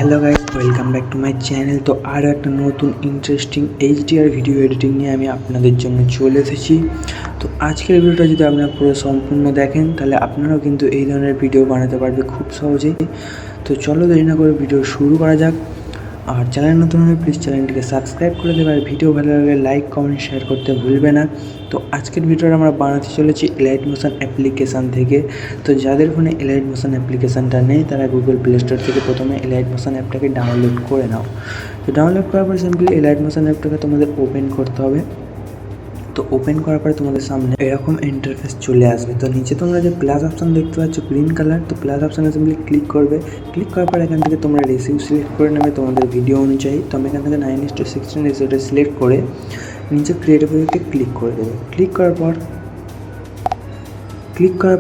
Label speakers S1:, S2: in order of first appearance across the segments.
S1: Hello guys, welcome back to my channel. তো আরও একটা নতুন ইন্টারেস্টিং এইচডিআর ভিডিও এডিটিং নিয়ে আমি আপনাদের জন্য চলে এসেছি। তো আজকের ভিডিওটা যদি আপনারা পুরো সম্পূর্ণ দেখেন তাহলে আপনারাও কিন্তু এই ধরনের ভিডিও বানাতে পারবে খুব সহজেই। তো চলো দেরি না করে ভিডিও শুরু করা যাক। আর চ্যানেল নতুন হলে প্লিজ চ্যানেলটিকে সাবস্ক্রাইব করে দেবে, আর ভিডিও ভালো লাগলে লাইক কমেন্ট শেয়ার করতে ভুলবে না। তো আজকের ভিডিওটা আমরা বানাতে চলেছি এলাইট মোশন অ্যাপ্লিকেশান থেকে। তো যাদের ফোনে এলাইট মোশন অ্যাপ্লিকেশানটা নেই তারা গুগল প্লে স্টোর থেকে প্রথমে এলাইট মোশন অ্যাপটাকে ডাউনলোড করে নাও। তো ডাউনলোড করার পর সিম্পলি এলাইট মোশন অ্যাপটাকে তোমাদের ওপেন করতে হবে। তো ওপেন করার পরে তোমাদের সামনে এরকম ইন্টারফেস চলে আসবে। তো নিচে তোমরা যে প্লাস অপশান দেখতে পাচ্ছ গ্রিন কালার, তো প্লাস অপশানে সিম্পলি ক্লিক করবে। ক্লিক করার পর এখান থেকে তোমরা রেসিউ সিলেক্ট করে নেবে তোমাদের ভিডিও অনুযায়ী। তো আমি এখান থেকে 9:16 রেসিউটা সিলেক্ট করে নিচে ক্রিয়েট ভিডিওতে ক্লিক করে দেবে। ক্লিক করার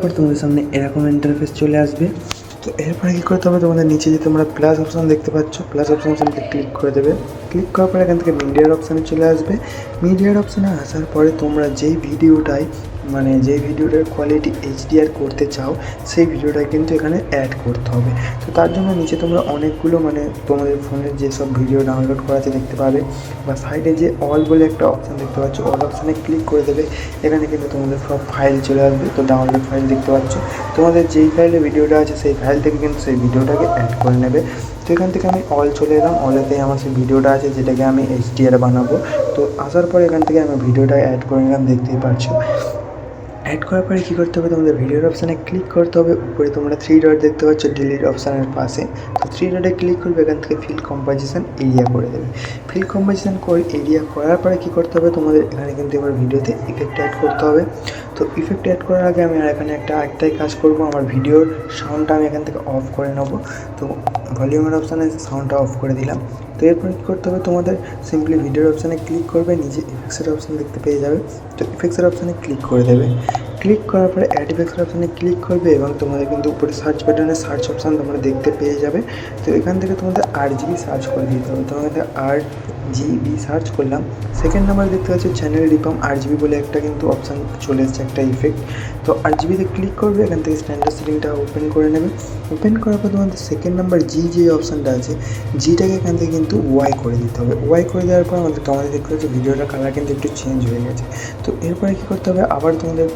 S1: পর তোমাদের সামনে এরকম ইন্টারফেস চলে আসবে। তো এরপরে কী করতে হবে, তোমাদের নিচে যে তোমরা প্লাস অপশান দেখতে পাচ্ছ, প্লাস অপশান সামনে ক্লিক করে দেবে। ক্লিক করার পর এখান থেকে মিডিয়ার অপশানে চলে আসবে। মিডিয়ার অপশানে আসার পরে তোমরা যেই ভিডিওটার কোয়ালিটি এইচডিআর করতে চাও সেই ভিডিওটা কিন্তু এখানে অ্যাড করতে হবে। তো তার জন্য নিচে তোমরা অনেকগুলো তোমাদের ফোনের যেসব ভিডিও ডাউনলোড করা আছে দেখতে পাবে, বা সাইডে যে অল বলে একটা অপশান দেখতে পাচ্ছ, অল অপশানে ক্লিক করে দেবে। এখানে কিন্তু তোমাদের সব ফাইল চলে আসবে। তো ডাউনলোড ফাইল দেখতে পাচ্ছ, তোমাদের যেই ফাইলে ভিডিওটা আছে সেই ফাইল থেকে কিন্তু সেই ভিডিওটাকে অ্যাড করে নেবে। তো এখান থেকে আমি অল চলে এলাম। অলেতেই আমার সেই ভিডিওটা আছে যেটাকে আমি এইচডিআর বানাবো। তো আসার পর এখান থেকে আমি ভিডিওটা অ্যাড করে নিলাম, দেখতেই পাচ্ছ। অ্যাড করার পরে কী করতে হবে, তোমাদের ভিডিওর অপশানে ক্লিক করতে হবে। উপরে তোমরা 3 ডট দেখতে পাচ্ছ ডিলিট অপশানের পাশে। তো 3 ডটে ক্লিক করবে, এখান থেকে ফিল কম্পোজিশন এরিয়া করে দেবে। ফিল কম্পোজিশন এরিয়া করার পরে কী করতে হবে, তোমাদের এখানে কিন্তু এবার ভিডিওতে ইফেক্ট অ্যাড করতে হবে। তো ইফেক্ট অ্যাড করার আগে আমি এখানে একটাই কাজ করবো, আমার ভিডিওর সাউন্ডটা আমি এখান থেকে অফ করে নেবো। তো ভলিউমের অপশানে সাউন্ডটা অফ করে দিলাম। তো এরপর কী করতে হবে, তোমাদের সিম্পলি ভিডিওর অপশানে ক্লিক করবে, নিচে ইফেক্টসের অপশান দেখতে পেয়ে যাবে। তো ইফেক্টসের অপশানে ক্লিক করে দেবে। ক্লিক করার পরে অ্যাড ইফেক্টসের অপশানে ক্লিক করবে এবং তোমাদের কিন্তু উপরে সার্চ বাটনে সার্চ অপশান তোমরা দেখতে পেয়ে যাবে। তো এখান থেকে তোমাদের RGB সার্চ করে দিতে হবে। তো আমাদের RGB সার্চ করলাম। সেকেন্ড নাম্বার দেখতে পাচ্ছি চ্যানেল রিপম RGB বলে একটা কিন্তু অপশান চলে এসেছে, একটা ইফেক্ট। তো RGBতে ক্লিক করবে, এখান থেকে স্ট্যান্ডার্ড সেটিংটা ওপেন করে নেবে। ওপেন করার পর তোমাদের সেকেন্ড নাম্বার যে অপশানটা আছে জিটাকে এখান থেকে কিন্তু ওয়াই করে দিতে হবে। ওয়াই করে দেওয়ার পর আমাদের দেখতে পাচ্ছি ভিডিওটার কালার কিন্তু একটু চেঞ্জ হয়ে গেছে। তো এরপরে কী করতে হবে, আবার তোমাদের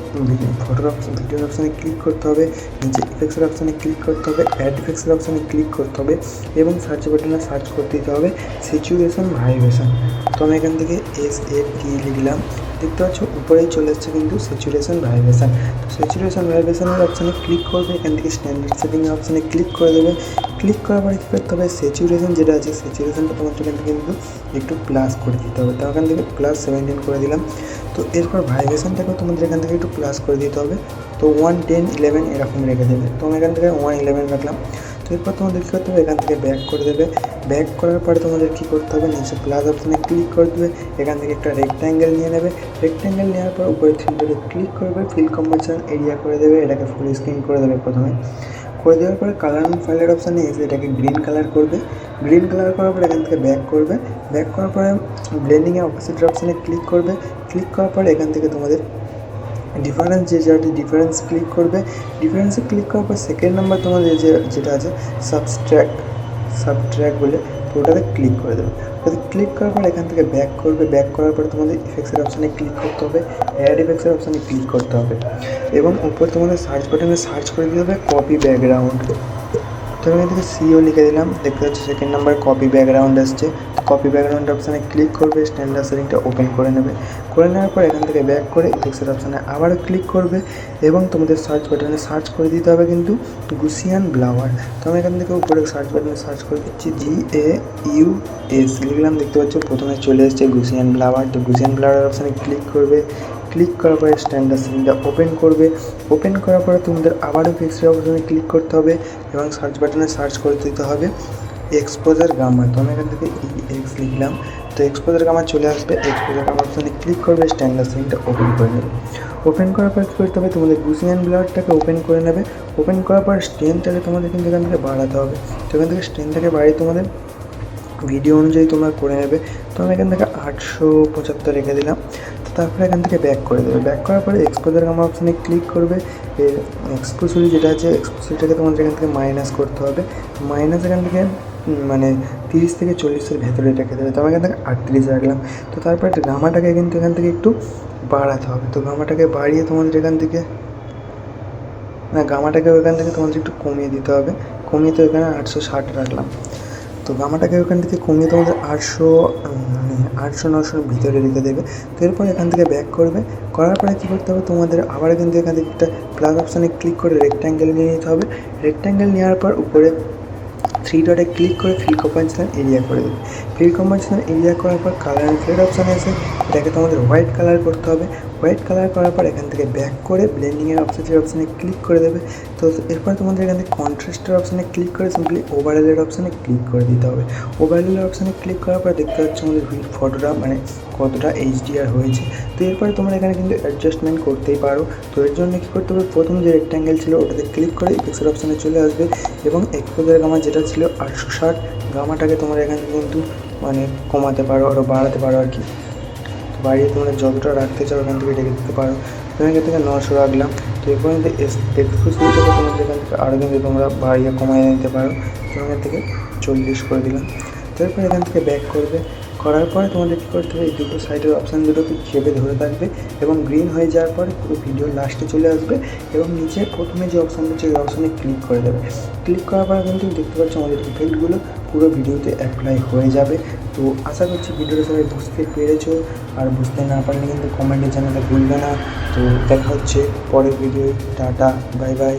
S1: ভিডিওর অপশানে ক্লিক করতে হবে, নিচে ইফেক্টসের অপশানে ক্লিক করতে হবে, অ্যাড ইফেক্টসের অপশানে ক্লিক করতে হবে এবং সার্চ বাটনে সার্চ করতে দিতে হবে স্যাচুরেশন ভাইব্রেশন। তো আমি এখান থেকে SAT লিখলাম, দেখতে পাচ্ছ উপরেই চলে এসছে কিন্তু স্যাচুরেশন ভাইব্রেশন। তো স্যাচুরেশন ভাইব্রেশনের অপশানে ক্লিক করবে, এখান থেকে স্ট্যান্ডার্ড সেটিংয়ের অপশানে ক্লিক করে দেবে। ক্লিক করার পরে কী করতে হবে, স্যাচুরেশন যেটা আছে স্যাচুরেশনটা তোমার এখান থেকে কিন্তু একটু প্লাস করে দিতে হবে। তো এখান থেকে +17 করে দিলাম। তো এরপর ভাইব্রেশনটাকেও তোমাদের এখান থেকে একটু প্লাস করে দিতে হবে। তো 1, 10, 11 এরকম রেখে দেবে। তো আমি এখান থেকে 111 রাখলাম। তো এরপর তোমাদের কী করতে হবে, এখান থেকে ব্যাক করে দেবে। ব্যাক করার পরে তোমাদের কী করতে হবে, নিচে প্লাস অপশানে ক্লিক করে দেবে। এখান থেকে একটা রেক্ট্যাঙ্গেল নিয়ে নেবে। রেক্ট্যাঙ্গেল নেওয়ার পর উপরে 3 ডটে ক্লিক করবে, ফিল কম্পোজিশন এরিয়া করে দেবে। এটাকে ফুল স্ক্রিন করে দেবে প্রথমে। করে দেওয়ার পরে কালার ফাইলের অপশানে এসে এটাকে গ্রিন কালার করবে। গ্রিন কালার করার পরে এখান থেকে ব্যাক করবে। ব্যাক করার পরে ব্লেন্ডিংয়ে অপোজিটের অপশানে ক্লিক করবে। ক্লিক করার পরে এখান থেকে তোমাদের ডিফারেন্স ডিফারেন্স ক্লিক করবে। ডিফারেন্সে ক্লিক করার পর সেকেন্ড নাম্বার তোমাদের যেটা আছে সাবট্র্যাক বলে, তো ওটাতে ক্লিক করে দেবে। ওটাতে ক্লিক করার পর এখান থেকে ব্যাক করবে। ব্যাক করার পরে তোমাদের ইফেক্টসের অপশানে ক্লিক করতে হবে, অ্যাড ইফেক্টসের অপশানে ক্লিক করতে হবে এবং উপর তোমাদের সার্চ বাটনে সার্চ করে দিতে হবে কপি ব্যাকগ্রাউন্ড। তো আমি এখান থেকে CO লিখে দিলাম, দেখতে পাচ্ছি সেকেন্ড নাম্বার কপি ব্যাকগ্রাউন্ড আসছে। তো কপি ব্যাকগ্রাউন্ড অপশানে ক্লিক করবে, স্ট্যান্ডার্ড সেটিংটা ওপেন করে নেবে। করে নেওয়ার পর এখান থেকে ব্যাক করে ইফেক্টসের অপশানে আবারও ক্লিক করবে এবং তোমাদের সার্চ বাটনে সার্চ করে দিতে হবে কিন্তু গুসিয়ান ব্লাওয়ার। তো আমি এখান থেকে উপরে সার্চ বাটনে সার্চ করে দিচ্ছি GAUS লিখলাম, দেখতে পাচ্ছ প্রথমে চলে এসছে গুসিয়ান ব্লাওয়ার। তো গুসিয়ান ব্লাওয়ার অপশানে ক্লিক করবে। ক্লিক করার পরে স্ট্যান্ডার্ড সেটিংটা ওপেন করবে। ওপেন করার পরে তোমাদের আবারও ইফেক্টসের অপশানে ক্লিক করতে হবে এবং সার্চ বাটনে সার্চ করে দিতে হবে এক্সপোজার গামা। তো আমি এখান থেকে EX লিখলাম। তো এক্সপোজার গামা চলে আসবে। এক্সপোজার গামা অপশানে ক্লিক করবে, স্ট্যান্ডার্ড সেটিংটা ওপেন করে নেবে। ওপেন করার পর কী করতে হবে, তোমাদের গুসিয়ান ব্লাওয়ারটাকে ওপেন করে নেবে। ওপেন করার পর স্ট্রেনটাকে তোমাদের কিন্তু এখান থেকে বাড়াতে হবে। তো এখান থেকে স্ট্রেনটাকে বাড়িয়ে তোমাদের ভিডিও অনুযায়ী তোমরা করে নেবে। তো আমি এখান থেকে 875 রেখে দিলাম। তো তারপরে এখান থেকে ব্যাক করে দেবে। ব্যাক করার পরে এক্সপোজার গামা অপশানে ক্লিক করবে। এক্সপোজারি যেটা আছে এক্সপোজারিটাকে তোমাদের এখান থেকে মাইনাস করতে হবে। মাইনাস এখান থেকে মানে 30 থেকে 40-এর ভেতরে রেখে দেবে। তো আমি এখান থেকে 38 রাখলাম। তো তারপরে গামাটাকে কিন্তু এখান থেকে একটু বাড়াতে হবে। তো গামাটাকে বাড়িয়ে তোমাদের এখান থেকে গামাটাকে ওখান থেকে তোমাদের একটু কমিয়ে দিতে হবে। কমিয়ে তো এখানে 860 রাখলাম। তো গামাটাকে ওখান থেকে কমিয়ে তোমাদের 800-900-র ভিতরে রেখে দেবে। তো এরপর এখান থেকে ব্যাক করবে। করার পরে কী করতে হবে তোমাদের, আবার কিন্তু এখান থেকে একটা প্লাস অপশানে ক্লিক করে রেক্ট্যাঙ্গেল নিয়ে নিতে হবে। রেক্ট্যাঙ্গেল নেওয়ার পর উপরে 3 ডটে ক্লিক করে ফিল কম্পোজিশন এরিয়া করে দেবে। ফিল কম্পোজিশন এরিয়া করার পর কালার অ্যান্ড ফেড অপশানে এসে এটাকে তোমাদের হোয়াইট কালার করতে হবে। হোয়াইট কালার করার পর এখান থেকে ব্যাক করে ব্লেন্ডিংয়ের অপশানে ক্লিক করে দেবে। তো এরপর তোমাদের এখান থেকে কন্ট্রাস্টের অপশানে ক্লিক করে সিম্পলি ওভারঅলের অপশানে ক্লিক করে দিতে হবে। ওভারঅলের অপশানে ক্লিক করার পর দেখতে পাচ্ছ আমাদের ফটোটা মানে কতটা HDR হয়েছে। তো এরপরে তোমরা এখানে কিন্তু অ্যাডজাস্টমেন্ট করতেই পারো। তো এর জন্য কী করতে হবে, প্রথম যে রেক্ট্যাঙ্গেল ছিল ওটাতে ক্লিক করে এক্সের অপশানে চলে আসবে এবং এক্সপোজার গামা যেটা ছিল 860, গামাটাকে তোমরা এখানে কিন্তু মানে কমাতে পারো আরও বাড়াতে পারো আর কি। তো বাড়িয়ে তোমরা যতটা রাখতে চাও এখান থেকে রেখে দিতে পারো। তো এখান থেকে 900 রাখলাম। তো এরপর কিন্তু এক্সপোজিশনটাকে তোমাদের এখান থেকে আরও কিন্তু তোমরা বাড়িয়ে কমাইয়ে নিতে পারো। তো এখান থেকে 40 করে দিলাম। তো এরপর এখান থেকে ব্যাক করবে। করার পরে তোমাদের কী করতে হবে, এই দুটো সাইডের অপশান দুটোকে চেপে ধরে থাকবে এবং গ্রিন হয়ে যাওয়ার পরে পুরো ভিডিওর লাস্টে চলে আসবে এবং নিচে প্রথমে যে অপশানটা আছে ওই অপশানে ক্লিক করে দেবে। ক্লিক করার পরে কিন্তু দেখতে পাচ্ছ আমাদের ইফেক্টগুলো পুরো ভিডিওতে অ্যাপ্লাই হয়ে যাবে। তো আশা করছি ভিডিওটা সবাই বুঝতে পেরেছো, আর বুঝতে না পারলে কিন্তু কমেন্টে জানাতে ভুলবে না। তো দেখা হচ্ছে পরের ভিডিও। Tata, bye bye.